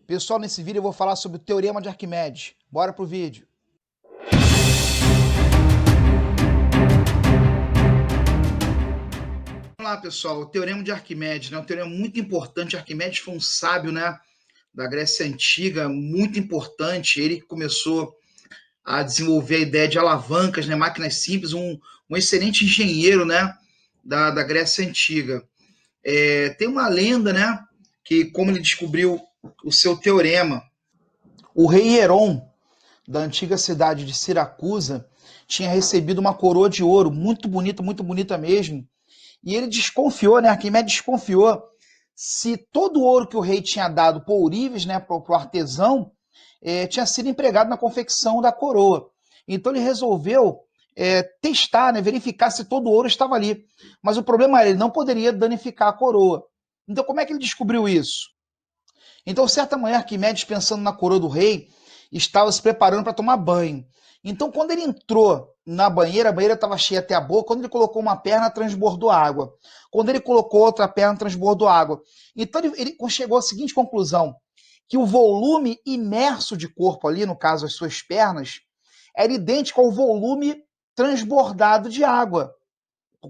Pessoal, nesse vídeo eu vou falar sobre o Teorema de Arquimedes. Bora pro vídeo. Vamos lá, pessoal. O Teorema de Arquimedes, né? Um teorema muito importante. Arquimedes foi um sábio, né, da Grécia Antiga, muito importante. Ele que começou a desenvolver a ideia de alavancas, né, máquinas simples, um excelente engenheiro, né, da Grécia Antiga. Tem uma lenda, né, que como ele descobriu o seu teorema, o rei Heron, da antiga cidade de Siracusa, tinha recebido uma coroa de ouro, muito bonita mesmo, e ele desconfiou, né, Arquimedes desconfiou se todo o ouro que o rei tinha dado para o ourives, né, para o artesão, tinha sido empregado na confecção da coroa. Então ele resolveu testar, né, verificar se todo o ouro estava ali. Mas o problema era, ele não poderia danificar a coroa. Então como é que ele descobriu isso? Então, certa manhã, Arquimedes, pensando na coroa do rei, estava se preparando para tomar banho. Então, quando ele entrou na banheira, a banheira estava cheia até a boca. Quando ele colocou uma perna, transbordou água. Quando ele colocou outra perna, transbordou água. Então, ele chegou à seguinte conclusão: que o volume imerso de corpo ali, no caso, as suas pernas, era idêntico ao volume transbordado de água.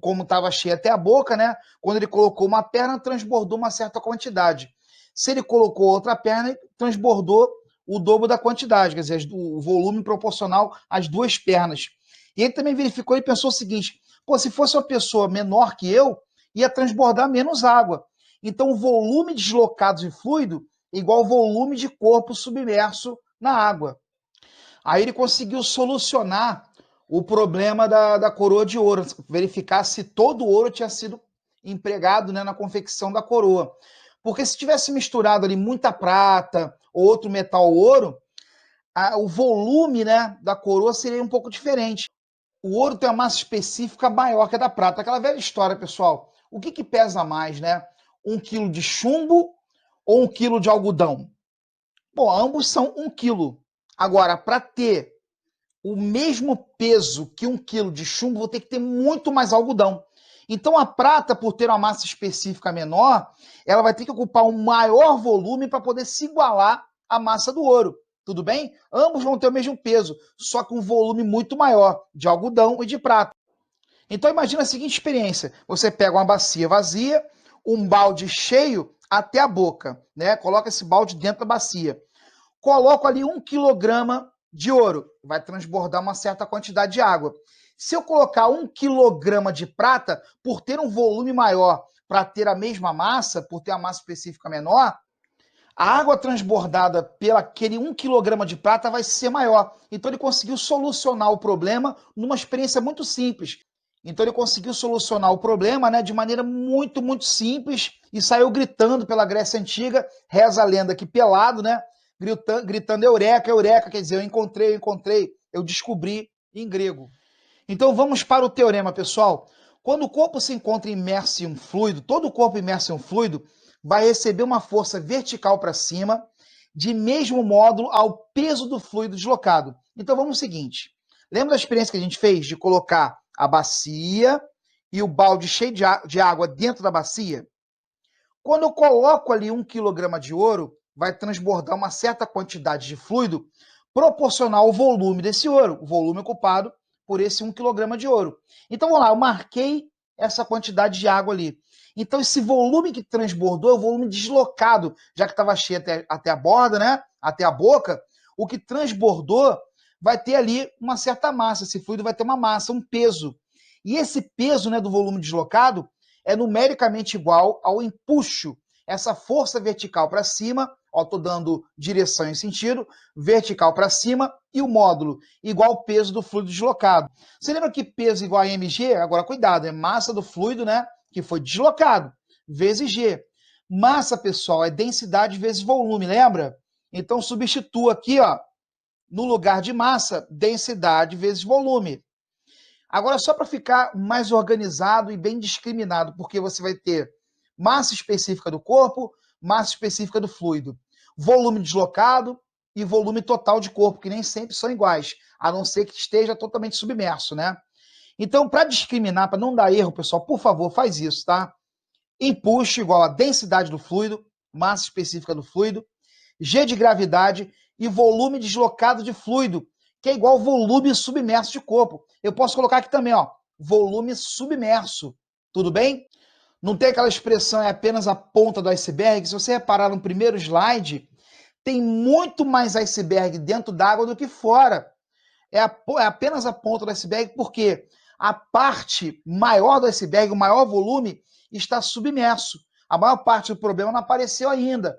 Como estava cheia até a boca, né? Quando ele colocou uma perna, transbordou uma certa quantidade. Se ele colocou outra perna, transbordou o dobro da quantidade, quer dizer, o volume proporcional às duas pernas. E ele também verificou e pensou o seguinte: pô, se fosse uma pessoa menor que eu, ia transbordar menos água. Então, o volume deslocado de fluido é igual ao volume de corpo submerso na água. Aí ele conseguiu solucionar o problema da coroa de ouro, verificar se todo o ouro tinha sido empregado, né, na confecção da coroa. Porque se tivesse misturado ali muita prata ou outro metal ouro, o volume, né, da coroa seria um pouco diferente. O ouro tem uma massa específica maior que a da prata. Aquela velha história, pessoal. O que pesa mais, né? 1 quilo de chumbo ou 1 quilo de algodão? Bom, ambos são 1 quilo. Agora, para ter o mesmo peso que 1 quilo de chumbo, vou ter que ter muito mais algodão. Então a prata, por ter uma massa específica menor, ela vai ter que ocupar um maior volume para poder se igualar à massa do ouro. Tudo bem? Ambos vão ter o mesmo peso, só com um volume muito maior de algodão e de prata. Então imagina a seguinte experiência: você pega uma bacia vazia, um balde cheio até a boca, né? Coloca esse balde dentro da bacia. Coloco ali 1 quilograma de ouro, vai transbordar uma certa quantidade de água. Se eu colocar 1 quilograma de prata, por ter um volume maior, para ter a mesma massa, por ter a massa específica menor, a água transbordada pelo aquele 1 quilograma de prata vai ser maior. Então ele conseguiu solucionar o problema numa experiência muito simples. Então ele conseguiu solucionar o problema, né, de maneira muito simples e saiu gritando pela Grécia Antiga, reza a lenda que pelado, né, gritando eureka, eureka, quer dizer, eu encontrei, eu descobri em grego. Então vamos para o teorema, pessoal. Quando o corpo se encontra imerso em um fluido, todo o corpo imerso em um fluido vai receber uma força vertical para cima, de mesmo modo ao peso do fluido deslocado. Então vamos ao seguinte: lembra da experiência que a gente fez de colocar a bacia e o balde cheio de água dentro da bacia? Quando eu coloco ali 1 quilograma de ouro, vai transbordar uma certa quantidade de fluido proporcional ao volume desse ouro, o volume ocupado por esse 1 quilograma de ouro. Então, vamos lá, eu marquei essa quantidade de água ali. Então, esse volume que transbordou é o volume deslocado, já que estava cheio até a borda, né? Até a boca. O que transbordou vai ter ali uma certa massa. Esse fluido vai ter uma massa, um peso. E esse peso, né, do volume deslocado é numericamente igual ao empuxo, essa força vertical para cima, estou dando direção e sentido, vertical para cima, e o módulo igual ao peso do fluido deslocado. Você lembra que peso igual a mg? Agora cuidado, é massa do fluido, né, que foi deslocado, vezes g. Massa, pessoal, é densidade vezes volume, lembra? Então substitua aqui, ó, no lugar de massa, densidade vezes volume. Agora, só para ficar mais organizado e bem discriminado, porque você vai ter massa específica do corpo, massa específica do fluido, volume deslocado e volume total de corpo, que nem sempre são iguais, a não ser que esteja totalmente submerso, né? Então, para discriminar, para não dar erro, pessoal, por favor, faz isso, tá? Empuxo igual a densidade do fluido, massa específica do fluido, G de gravidade e volume deslocado de fluido, que é igual ao volume submerso de corpo. Eu posso colocar aqui também, ó, volume submerso. Tudo bem? Não tem aquela expressão, é apenas a ponta do iceberg? Se você reparar no primeiro slide, tem muito mais iceberg dentro d'água do que fora. É apenas a ponta do iceberg, porque a parte maior do iceberg, o maior volume, está submerso. A maior parte do problema não apareceu ainda.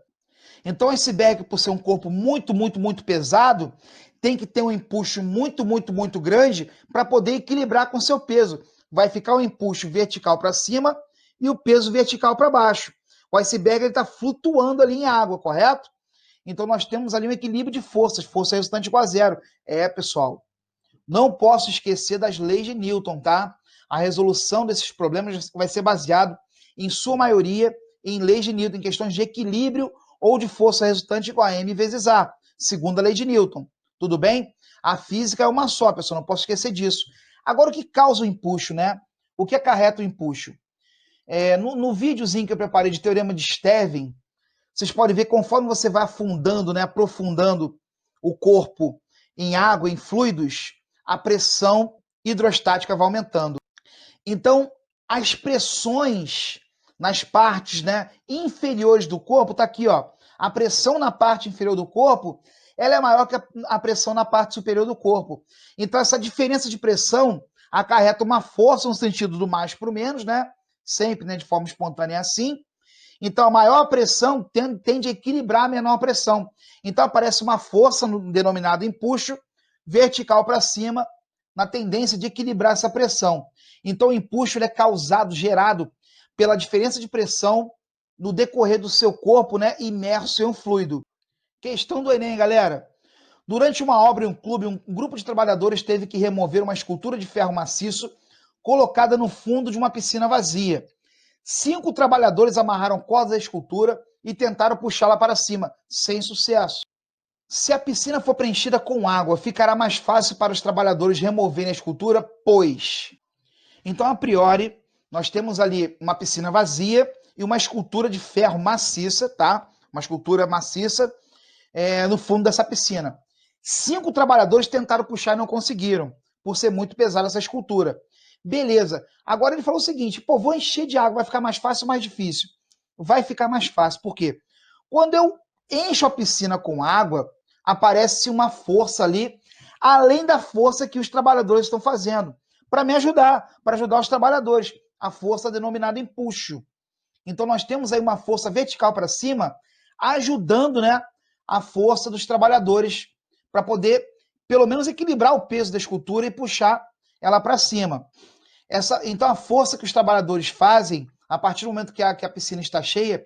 Então, o iceberg, por ser um corpo muito pesado, tem que ter um empuxo muito grande para poder equilibrar com seu peso. Vai ficar um empuxo vertical para cima e o peso vertical para baixo. O iceberg está flutuando ali em água, correto? Então, nós temos ali um equilíbrio de forças, força resultante igual a zero. Pessoal, não posso esquecer das leis de Newton, tá? A resolução desses problemas vai ser baseado, em sua maioria, em leis de Newton, em questões de equilíbrio ou de força resultante igual a m vezes a, segundo a lei de Newton. Tudo bem? A física é uma só, pessoal, não posso esquecer disso. Agora, o que causa o empuxo, né? O que acarreta o empuxo? No videozinho que eu preparei de teorema de Stevin, vocês podem ver, conforme você vai afundando, né, aprofundando o corpo em água, em fluidos, a pressão hidrostática vai aumentando. Então, as pressões nas partes, né, inferiores do corpo, está aqui, ó, a pressão na parte inferior do corpo, ela é maior que a pressão na parte superior do corpo. Então, essa diferença de pressão acarreta uma força no sentido do mais para o menos, né, sempre, né, de forma espontânea assim. Então, a maior pressão tende a equilibrar a menor pressão. Então, aparece uma força denominada empuxo, vertical para cima, na tendência de equilibrar essa pressão. Então, o empuxo é causado, gerado pela diferença de pressão no decorrer do seu corpo, né, imerso em um fluido. Questão do Enem, galera. Durante uma obra em um clube, um grupo de trabalhadores teve que remover uma escultura de ferro maciço colocada no fundo de uma piscina vazia. 5 trabalhadores amarraram cordas à escultura e tentaram puxá-la para cima, sem sucesso. Se a piscina for preenchida com água, ficará mais fácil para os trabalhadores removerem a escultura, pois... Então, a priori, nós temos ali uma piscina vazia e uma escultura de ferro maciça, tá? Uma escultura maciça no fundo dessa piscina. 5 trabalhadores tentaram puxar e não conseguiram, por ser muito pesada essa escultura. Beleza. Agora ele falou o seguinte, pô, vou encher de água, vai ficar mais fácil ou mais difícil? Vai ficar mais fácil. Por quê? Quando eu encho a piscina com água, aparece uma força ali, além da força que os trabalhadores estão fazendo, para me ajudar, para ajudar os trabalhadores. A força denominada empuxo. Então, nós temos aí uma força vertical para cima, ajudando, né, a força dos trabalhadores para poder, pelo menos, equilibrar o peso da escultura e puxar ela para cima. Então, a força que os trabalhadores fazem, a partir do momento que a piscina está cheia,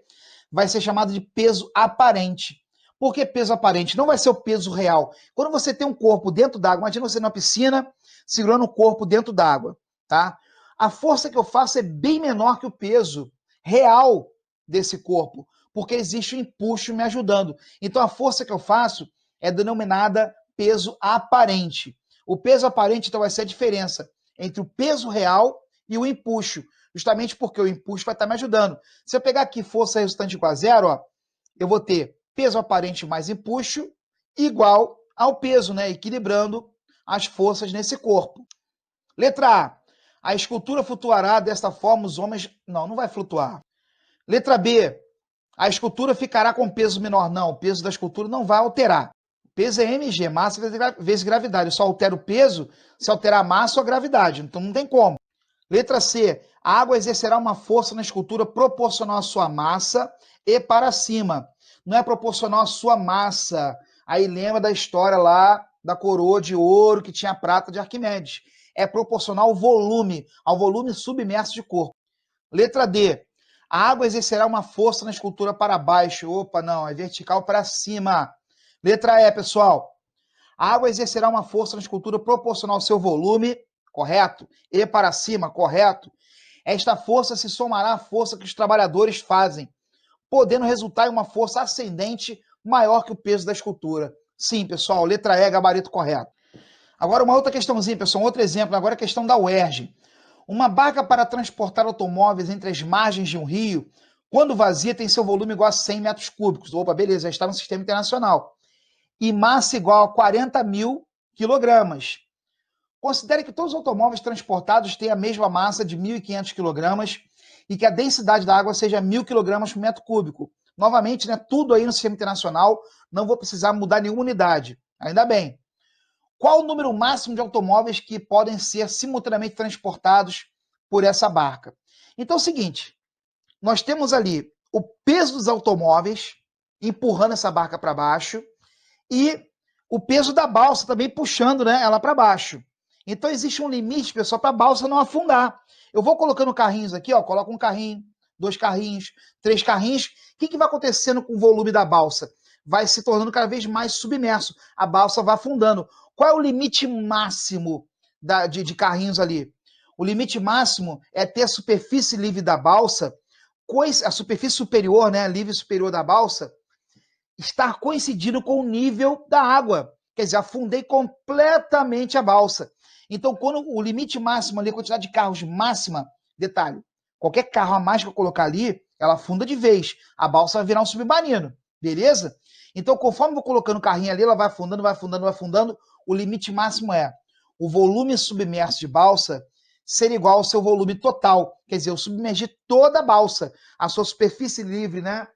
vai ser chamada de peso aparente. Por que peso aparente? Não vai ser o peso real. Quando você tem um corpo dentro d'água, imagina você numa piscina, segurando o corpo dentro d'água, tá? A força que eu faço é bem menor que o peso real desse corpo, porque existe um empuxo me ajudando. Então, a força que eu faço é denominada peso aparente. O peso aparente, então, vai ser a diferença entre o peso real e o empuxo, justamente porque o empuxo vai estar me ajudando. Se eu pegar aqui força resultante igual a zero, ó, eu vou ter peso aparente mais empuxo igual ao peso, né? Equilibrando as forças nesse corpo. Letra A. A escultura flutuará desta forma, os homens... Não vai flutuar. Letra B. A escultura ficará com peso menor. Não, o peso da escultura não vai alterar. O peso é mg, massa vezes gravidade. Eu só altero o peso se alterar a massa ou a gravidade. Então não tem como. Letra C. A água exercerá uma força na escultura proporcional à sua massa e para cima. Não é proporcional à sua massa. Aí lembra da história lá da coroa de ouro que tinha a prata de Arquimedes. É proporcional ao volume submerso de corpo. Letra D. A água exercerá uma força na escultura para baixo. Opa, não, é vertical para cima. Letra E, pessoal. A água exercerá uma força na escultura proporcional ao seu volume, correto? E para cima, correto? Esta força se somará à força que os trabalhadores fazem, podendo resultar em uma força ascendente maior que o peso da escultura. Sim, pessoal, letra E, gabarito correto. Agora uma outra questãozinha, pessoal, um outro exemplo, agora a questão da UERJ. Uma barca para transportar automóveis entre as margens de um rio Quando vazia, tem seu volume igual a 100 metros cúbicos. Opa, beleza, já está no sistema internacional. E massa igual a 40 mil quilogramas. Considere que todos os automóveis transportados têm a mesma massa de 1.500 quilogramas e que a densidade da água seja 1.000 quilogramas por metro cúbico. Novamente, né, tudo aí no sistema internacional, não vou precisar mudar nenhuma unidade. Ainda bem. Qual o número máximo de automóveis que podem ser simultaneamente transportados por essa barca? Então é o seguinte, nós temos ali o peso dos automóveis empurrando essa barca para baixo e o peso da balsa também puxando, né, ela para baixo. Então existe um limite, pessoal, para a balsa não afundar. Eu vou colocando carrinhos aqui, ó, coloco um carrinho, 2 carrinhos, 3 carrinhos. O que vai acontecendo com o volume da balsa? Vai se tornando cada vez mais submerso. A balsa vai afundando. Qual é o limite máximo de carrinhos ali? O limite máximo é ter a superfície livre da balsa, a superfície superior, né, livre superior da balsa, estar coincidindo com o nível da água. Quer dizer, afundei completamente a balsa. Então, quando o limite máximo ali, a quantidade de carros máxima, detalhe, qualquer carro a mais que eu colocar ali, ela afunda de vez. A balsa vai virar um submarino, beleza? Então, conforme eu vou colocando o carrinho ali, ela vai afundando, vai afundando, vai afundando. O limite máximo é o volume submerso de balsa ser igual ao seu volume total. Quer dizer, eu submergi toda a balsa, a sua superfície livre, né,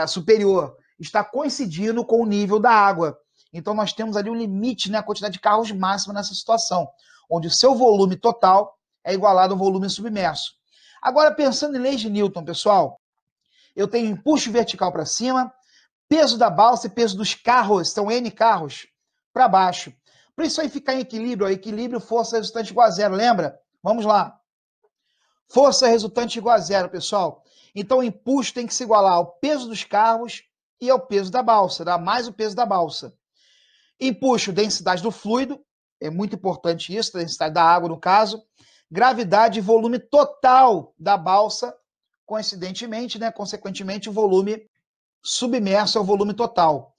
superior, está coincidindo com o nível da água. Então, nós temos ali um limite, né, a quantidade de carros máxima nessa situação, onde o seu volume total é igualado ao volume submerso. Agora, pensando em leis de Newton, pessoal, eu tenho empuxo vertical para cima, peso da balsa e peso dos carros, são N carros, para baixo. Para isso aí ficar em equilíbrio, equilíbrio, força resultante igual a zero, lembra? Vamos lá. Força resultante igual a zero, pessoal. Então, o empuxo tem que se igualar ao peso dos carros e ao peso da balsa, dá mais o peso da balsa. Empuxo, densidade do fluido, é muito importante isso, densidade da água no caso. Gravidade e volume total da balsa, coincidentemente, né, consequentemente, o volume submerso é o volume total.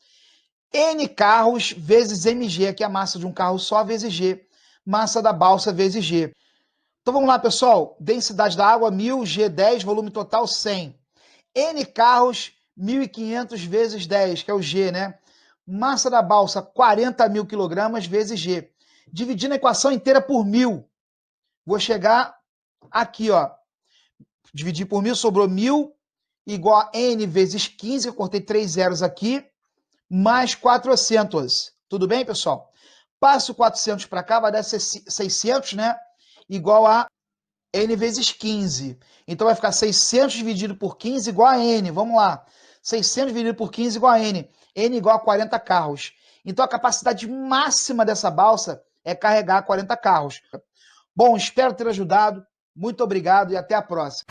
N carros vezes mg, que é a massa de um carro só, vezes g. Massa da balsa vezes g. Então vamos lá, pessoal. Densidade da água, 1.000, G 10, volume total 100. N carros, 1.500 vezes 10, que é o G, né? Massa da balsa, 40 mil quilogramas vezes G. Dividindo a equação inteira por 1.000. Vou chegar aqui, ó. Dividir por 1.000, sobrou 1.000, igual a N vezes 15, eu cortei 3 zeros aqui, mais 400. Tudo bem, pessoal? Passo 400 para cá, vai dar 600, né? Igual a N vezes 15. Então vai ficar 600 dividido por 15 igual a N. Vamos lá. 600 dividido por 15 igual a N. N igual a 40 carros. Então a capacidade máxima dessa balsa é carregar 40 carros. Bom, espero ter ajudado. Muito obrigado e até a próxima.